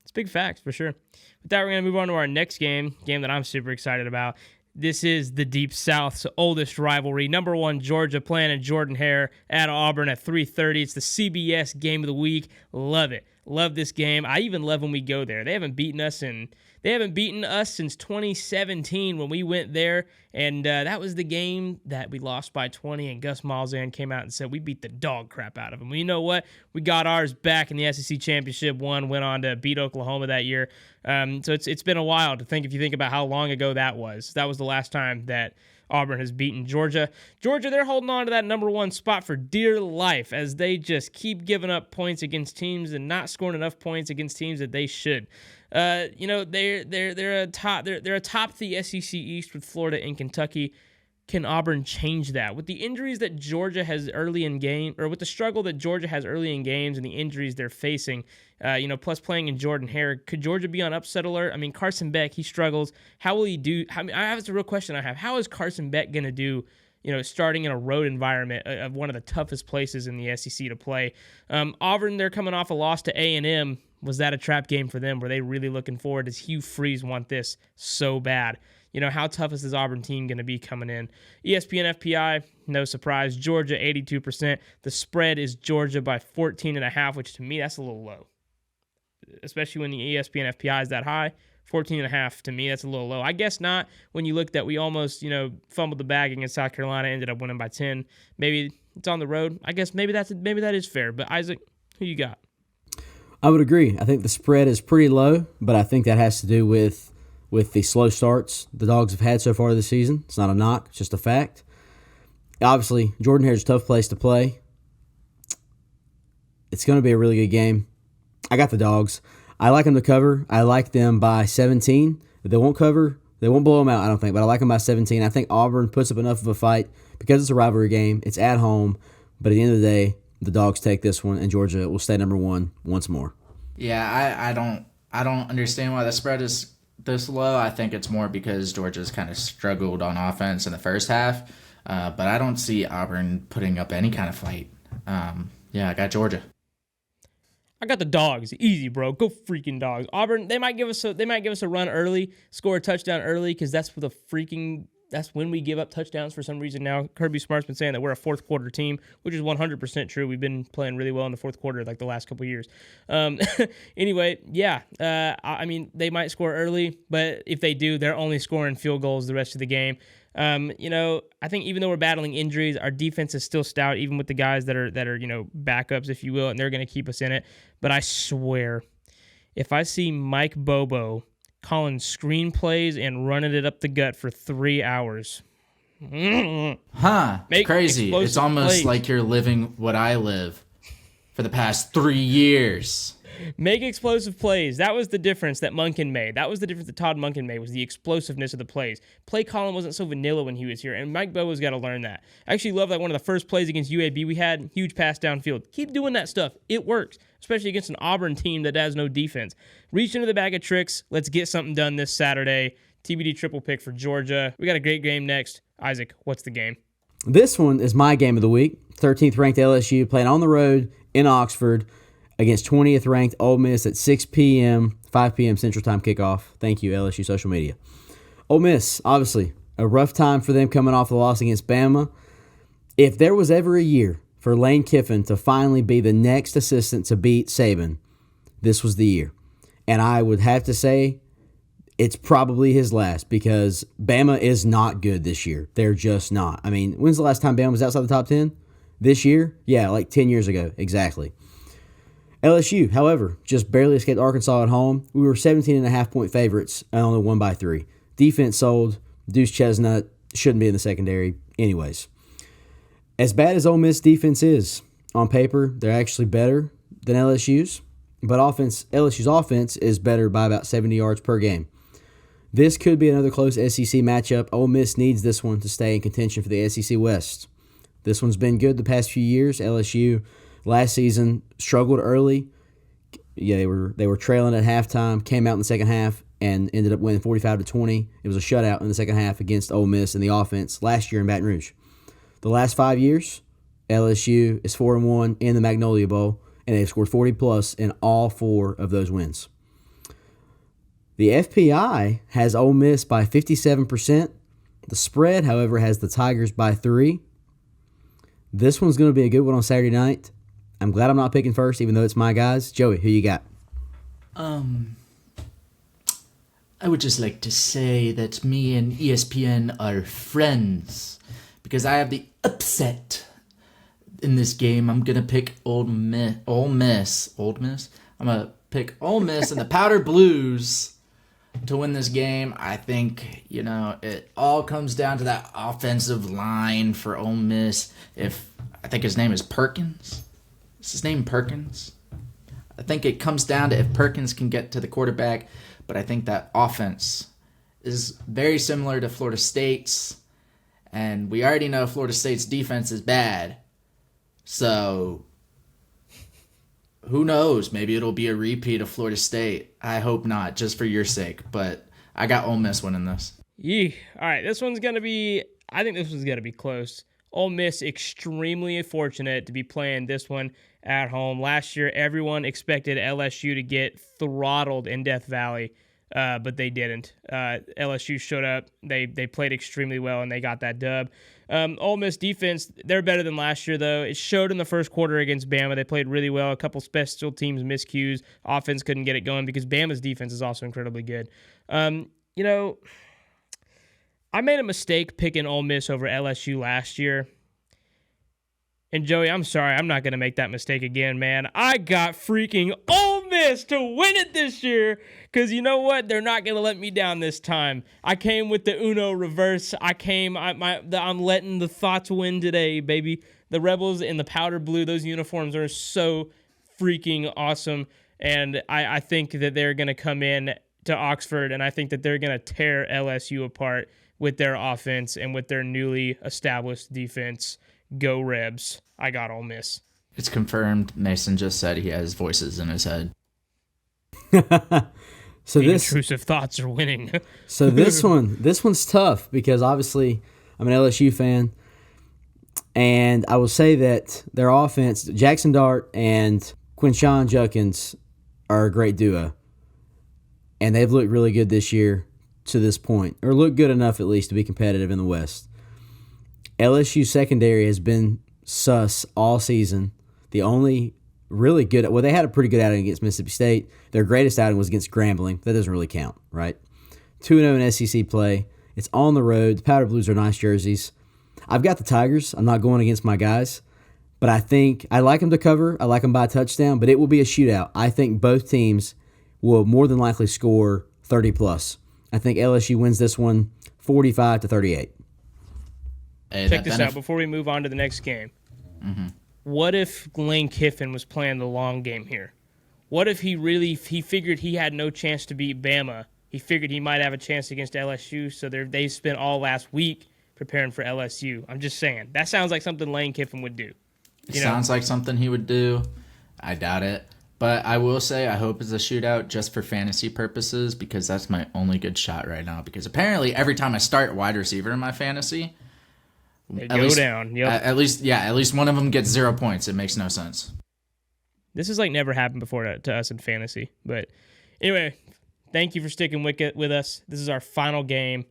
It's big facts for sure. With that, we're going to move on to our next game that I'm super excited about. This is the Deep South's oldest rivalry. Number 1, Georgia playing at Jordan-Hare at Auburn at 3:30. It's the CBS game of the week. Love it. Love this game. I even love when we go there. They haven't beaten us since 2017 when we went there, and that was the game that we lost by 20, and Gus Malzahn came out and said we beat the dog crap out of them. Well, you know what? We got ours back in the SEC Championship. Went on to beat Oklahoma that year. So it's been a while to think, if you think about how long ago that was. That was the last time that Auburn has beaten Georgia. Georgia, they're holding on to that number 1 spot for dear life as they just keep giving up points against teams and not scoring enough points against teams that they should. They're atop the SEC East with Florida and Kentucky. Can Auburn change that? With the injuries that Georgia has early in game, or with the struggle that Georgia has early in games and the injuries they're facing, plus playing in Jordan-Hare, could Georgia be on upset alert? I mean, Carson Beck, he struggles. How will he do? That's a real question I have. How is Carson Beck going to do, starting in a road environment of one of the toughest places in the SEC to play? Auburn, they're coming off a loss to A&M. Was that a trap game for them? Were they really looking forward? Does Hugh Freeze want this so bad? How tough is this Auburn team going to be coming in? ESPN FPI, no surprise. Georgia, 82%. The spread is Georgia by 14.5, which to me, that's a little low. Especially when the ESPN FPI is that high. 14.5, to me, that's a little low. I guess not when you looked at we almost, fumbled the bag against South Carolina, ended up winning by 10. Maybe it's on the road. I guess maybe that is fair. But Isaac, who you got? I would agree. I think the spread is pretty low, but I think that has to do with the slow starts the Dogs have had so far this season. It's not a knock, it's just a fact. Obviously, Jordan-Hare is a tough place to play. It's going to be a really good game. I got the Dogs. I like them to cover. I like them by 17. If they won't cover, they won't blow them out, I don't think, but I like them by 17. I think Auburn puts up enough of a fight because it's a rivalry game. It's at home, but at the end of the day, the Dogs take this one, and Georgia will stay number 1 once more. Yeah, I don't understand why the spread is this low. I think it's more because Georgia's kind of struggled on offense in the first half, but I don't see Auburn putting up any kind of fight. I got Georgia. I got the Dogs. Easy, bro. Go freaking Dogs. Auburn, they might give us a run early, score a touchdown early, because that's when we give up touchdowns for some reason now. Kirby Smart's been saying that we're a fourth quarter team, which is 100% true. We've been playing really well in the fourth quarter the last couple of years. Anyway, I mean, they might score early, but if they do, they're only scoring field goals the rest of the game. I think even though we're battling injuries, our defense is still stout, even with the guys that are backups, if you will, and they're going to keep us in it. But I swear, if I see Mike Bobo calling screenplays and running it up the gut for 3 hours. Crazy. It's almost plays. like you're living what I live for the past 3 years. Make explosive plays. That was the difference that Monken made. That was the difference that Todd Monken made, was the explosiveness of the plays. Play calling wasn't so vanilla when he was here, and Mike Bobo's got to learn that. I actually love one of the first plays against UAB we had, huge pass downfield. Keep doing that stuff. It works, especially against an Auburn team that has no defense. Reach into the bag of tricks. Let's get something done this Saturday. TBD triple pick for Georgia. We got a great game next. Isaac, what's the game? This one is my game of the week. 13th ranked LSU playing on the road in Oxford against 20th ranked Ole Miss at 6 p.m., 5 p.m. Central Time kickoff. Thank you, LSU social media. Ole Miss, obviously, a rough time for them coming off the loss against Bama. If there was ever a year for Lane Kiffin to finally be the next assistant to beat Saban, this was the year. And I would have to say it's probably his last, because Bama is not good this year. They're just not. I mean, when's the last time Bama was outside the top 10? This year? Yeah, 10 years ago, exactly. LSU, however, just barely escaped Arkansas at home. We were 17.5-point favorites and only won by 3. Defense sold. Deuce Chestnut shouldn't be in the secondary anyways. As bad as Ole Miss defense is, on paper, they're actually better than LSU's, but LSU's offense is better by about 70 yards per game. This could be another close SEC matchup. Ole Miss needs this one to stay in contention for the SEC West. This one's been good the past few years. LSU last season struggled early. Yeah, they were trailing at halftime, came out in the second half, and ended up winning 45-20. It was a shutout in the second half against Ole Miss in the offense last year in Baton Rouge. The last 5 years, LSU is 4-1 in the Magnolia Bowl, and they've scored 40+ in all 4 of those wins. The FPI has Ole Miss by 57%. The spread, however, has the Tigers by 3. This one's going to be a good one on Saturday night. I'm glad I'm not picking first, even though it's my guys. Joey, who you got? I would just like to say that me and ESPN are friends because I have the upset in this game. I'm going to pick Ole Miss. I'm going to pick Ole Miss and the Powder Blues to win this game. I think, it all comes down to that offensive line for Ole Miss. I think his name is Perkins. Is his name Perkins? I think it comes down to if Perkins can get to the quarterback, but I think that offense is very similar to Florida State's, and we already know Florida State's defense is bad. So, who knows? Maybe it'll be a repeat of Florida State. I hope not, just for your sake, but I got Ole Miss winning this. Yeah. All right, I think this one's going to be close. Ole Miss extremely fortunate to be playing this one at home. Last year, everyone expected LSU to get throttled in Death Valley, but they didn't. LSU showed up. They played extremely well, and they got that dub. Ole Miss defense, they're better than last year, though. It showed in the first quarter against Bama. They played really well. A couple special teams miscues. Offense couldn't get it going because Bama's defense is also incredibly good. I made a mistake picking Ole Miss over LSU last year. And Joey, I'm sorry, I'm not going to make that mistake again, man. I got freaking Ole Miss to win it this year because you know what? They're not going to let me down this time. I came with the Uno reverse. I'm letting the thoughts win today, baby. The Rebels in the powder blue, those uniforms are so freaking awesome. And I think that they're going to come in to Oxford, and I think that they're going to tear LSU apart with their offense and with their newly established defense. Go Rebs. I got Ole Miss. It's confirmed. Mason just said he has voices in his head. So the intrusive thoughts are winning. So this one's tough because obviously I'm an LSU fan, and I will say that their offense, Jackson Dart and Quinshon Judkins, are a great duo, and they've looked really good this year to this point, or looked good enough at least to be competitive in the West. LSU secondary has been sus all season. The only really good, well, they had a pretty good outing against Mississippi State. Their greatest outing was against Grambling. That doesn't really count, right? 2-0 in SEC play. It's on the road. The Powder Blues are nice jerseys. I've got the Tigers. I'm not going against my guys, but I think I like them to cover. I like them by a touchdown, but it will be a shootout. I think both teams will more than likely score 30+. I think LSU wins this one 45-38. Hey, check this out before we move on to the next game. Mm-hmm. What if Lane Kiffin was playing the long game here? What if he figured he had no chance to beat Bama? He figured he might have a chance against LSU, so they spent all last week preparing for LSU. I'm just saying. That sounds like something Lane Kiffin would do. It sounds like something he would do. I doubt it. But I will say I hope it's a shootout just for fantasy purposes because that's my only good shot right now. Because apparently every time I start wide receiver in my fantasy, they go down. Yep. At least one of them gets 0 points. It makes no sense. This has never happened before to us in fantasy. But anyway, thank you for sticking with us. This is our final game.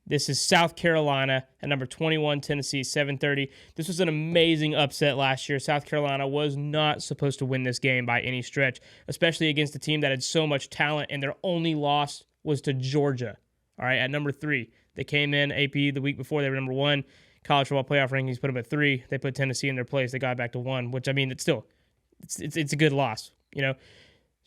This is South Carolina at number 21, Tennessee, 7:30. This was an amazing upset last year. South Carolina was not supposed to win this game by any stretch, especially against a team that had so much talent, and their only loss was to Georgia. All right, at number 3. They came in AP the week before. They were number 1. College football playoff rankings put them at 3. They put Tennessee in their place. They got back to 1, which, I mean, it's a good loss.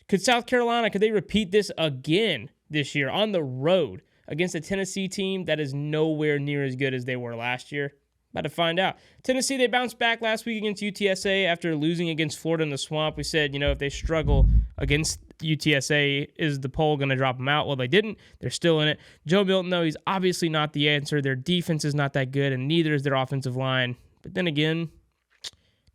Could South Carolina, could they repeat this again this year on the road against a Tennessee team that is nowhere near as good as they were last year? About to find out. Tennessee, they bounced back last week against UTSA after losing against Florida in the Swamp. We said, if they struggle against UTSA, is the poll going to drop them out? Well, they didn't. They're still in it. Joe Milton, though, he's obviously not the answer. Their defense is not that good, and neither is their offensive line. But then again,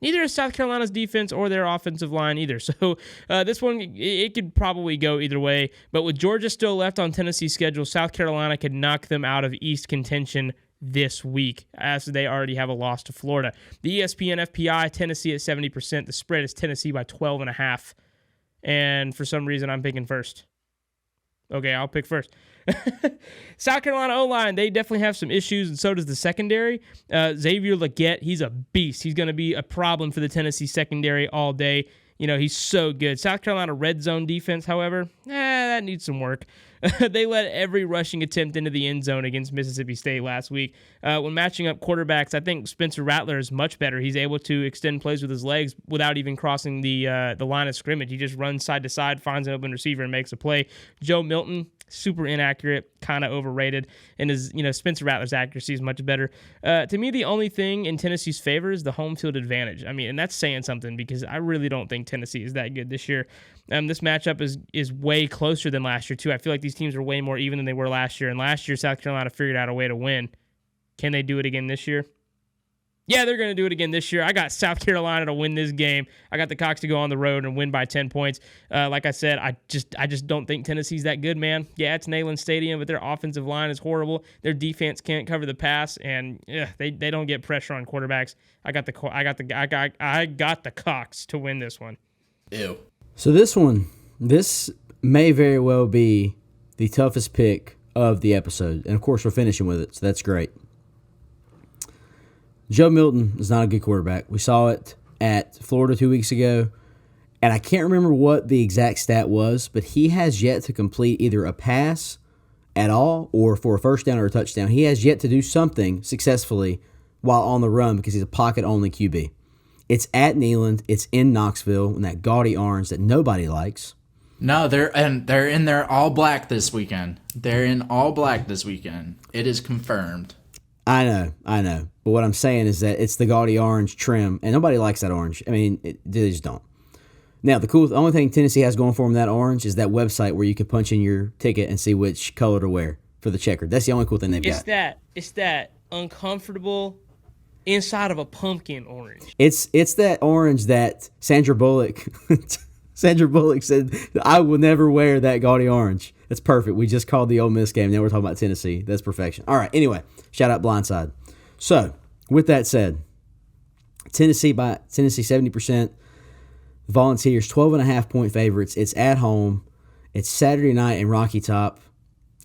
neither is South Carolina's defense or their offensive line either. So this one, it could probably go either way. But with Georgia still left on Tennessee's schedule, South Carolina could knock them out of East contention this week, as they already have a loss to Florida. The ESPN FPI, Tennessee at 70%. The spread is Tennessee by 12.5. And for some reason, I'm picking first. Okay, I'll pick first. South Carolina O-line, they definitely have some issues, and so does the secondary. Xavier Legette, he's a beast. He's going to be a problem for the Tennessee secondary all day. He's so good. South Carolina red zone defense, however, that needs some work. They let every rushing attempt into the end zone against Mississippi State last week. When matching up quarterbacks, I think Spencer Rattler is much better. He's able to extend plays with his legs without even crossing the line of scrimmage. He just runs side to side, finds an open receiver, and makes a play. Joe Milton, super inaccurate, kind of overrated, and Spencer Rattler's accuracy is much better. To me, the only thing in Tennessee's favor is the home field advantage. And that's saying something because I really don't think Tennessee is that good this year. This matchup is way closer than last year, too. I feel like these teams are way more even than they were last year, and last year South Carolina figured out a way to win. Can they do it again this year? Yeah, they're going to do it again this year. I got South Carolina to win this game. I got the Cox to go on the road and win by 10 points. Like I said, I just don't think Tennessee's that good, man. Yeah, it's Neyland Stadium, but their offensive line is horrible. Their defense can't cover the pass, and they don't get pressure on quarterbacks. I got the Cox to win this one. Ew. So this may very well be the toughest pick of the episode. And, of course, we're finishing with it, so that's great. Joe Milton is not a good quarterback. We saw it at Florida 2 weeks ago, and I can't remember what the exact stat was, but he has yet to complete either a pass at all or for a first down or a touchdown. He has yet to do something successfully while on the run because he's a pocket-only QB. It's at Neyland. It's in Knoxville in that gaudy orange that nobody likes. No, they're in their all black this weekend. They're in all black this weekend. It is confirmed. I know. But what I'm saying is that it's the gaudy orange trim, and nobody likes that orange. They just don't. Now, the only thing Tennessee has going for them that orange is that website where you can punch in your ticket and see which color to wear for the checkered. That's the only cool thing they've got. It's that uncomfortable inside of a pumpkin orange. It's that orange that Sandra Bullock said, I will never wear that gaudy orange. That's perfect. We just called the Ole Miss game. Now we're talking about Tennessee. That's perfection. All right. Anyway, shout out Blindside. So, with that said, Tennessee 70%. Volunteers 12.5-point favorites. It's at home. It's Saturday night in Rocky Top.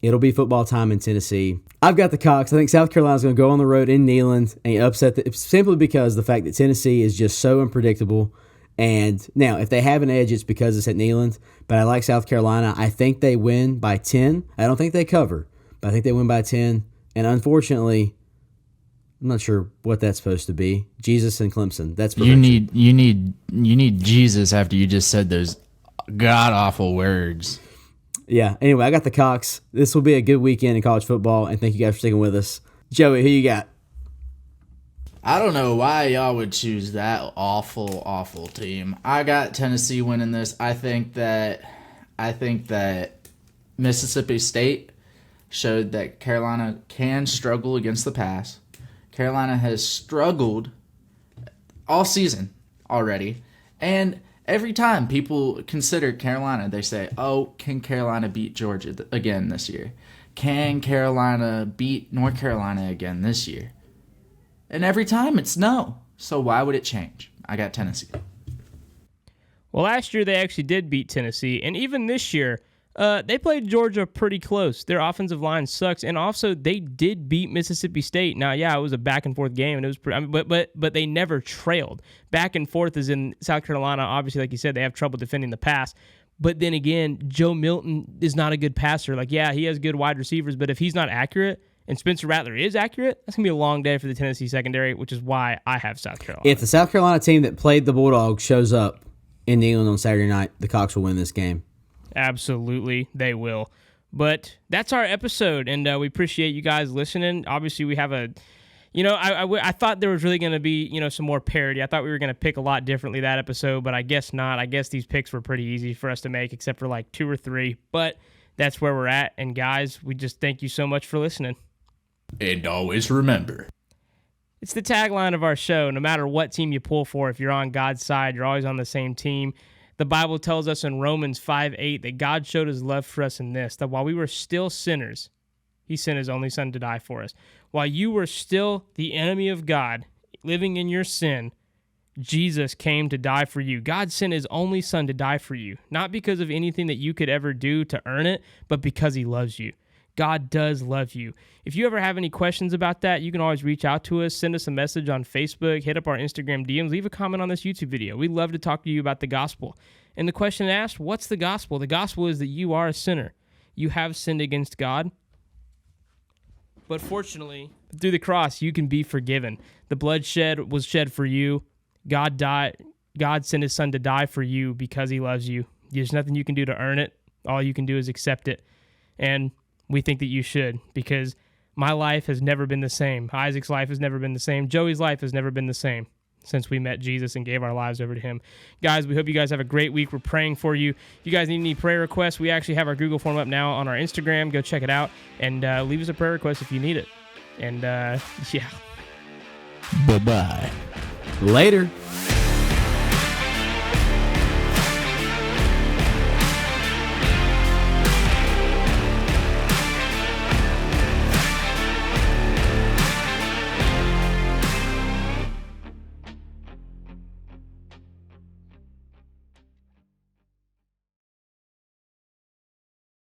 It'll be football time in Tennessee. I've got the Cox. I think South Carolina's going to go on the road in Neyland and upset simply because the fact that Tennessee is just so unpredictable. And now, if they have an edge, it's because it's at Neyland. But I like South Carolina. I think they win by 10. I don't think they cover, but I think they win by 10. And unfortunately, I'm not sure what that's supposed to be. Jesus and Clemson. That's perfection. You need Jesus after you just said those god awful words. Yeah. Anyway, I got the Cox. This will be a good weekend in college football, and thank you guys for sticking with us. Joey, who you got? I don't know why y'all would choose that awful team. I got Tennessee winning this. I think that Mississippi State showed that Carolina can struggle against the pass. Carolina has struggled all season already. And every time people consider Carolina, they say, oh, can Carolina beat Georgia again this year? Can Carolina beat North Carolina again this year? And every time it's no. So why would it change? I got Tennessee. Well, last year they actually did beat Tennessee. And even this year, they played Georgia pretty close. Their offensive line sucks, and also they did beat Mississippi State. Now, yeah, it was a back and forth game, and it was pretty, but they never trailed. Back and forth is in South Carolina. Obviously, like you said, they have trouble defending the pass. But then again, Joe Milton is not a good passer. Like, yeah, he has good wide receivers, but if he's not accurate and Spencer Rattler is accurate, that's gonna be a long day for the Tennessee secondary, which is why I have South Carolina. If the South Carolina team that played the Bulldogs shows up in Neyland on Saturday night, the Cox will win this game. Absolutely, they will. But that's our episode, and we appreciate you guys listening. Obviously, we have a I thought there was really going to be, some more parity. I thought we were going to pick a lot differently that episode, but I guess not. I guess these picks were pretty easy for us to make, except for like 2 or 3. But that's where we're at. And guys, we just thank you so much for listening. And always remember, it's the tagline of our show. No matter what team you pull for, if you're on God's side, you're always on the same team. The Bible tells us in Romans 5:8 that God showed his love for us in this, that while we were still sinners, he sent his only son to die for us. While you were still the enemy of God, living in your sin, Jesus came to die for you. God sent his only son to die for you, not because of anything that you could ever do to earn it, but because he loves you. God does love you. If you ever have any questions about that, you can always reach out to us, send us a message on Facebook, hit up our Instagram DMs, leave a comment on this YouTube video. We'd love to talk to you about the gospel. And the question asked, what's the gospel? The gospel is that you are a sinner. You have sinned against God. But fortunately, through the cross, you can be forgiven. The blood was shed for you. God died. God sent his son to die for you because he loves you. There's nothing you can do to earn it. All you can do is accept it. And we think that you should, because my life has never been the same. Isaac's life has never been the same. Joey's life has never been the same since we met Jesus and gave our lives over to him. Guys, we hope you guys have a great week. We're praying for you. If you guys need any prayer requests, we actually have our Google form up now on our Instagram. Go check it out and leave us a prayer request if you need it. And, yeah. Bye-bye. Later.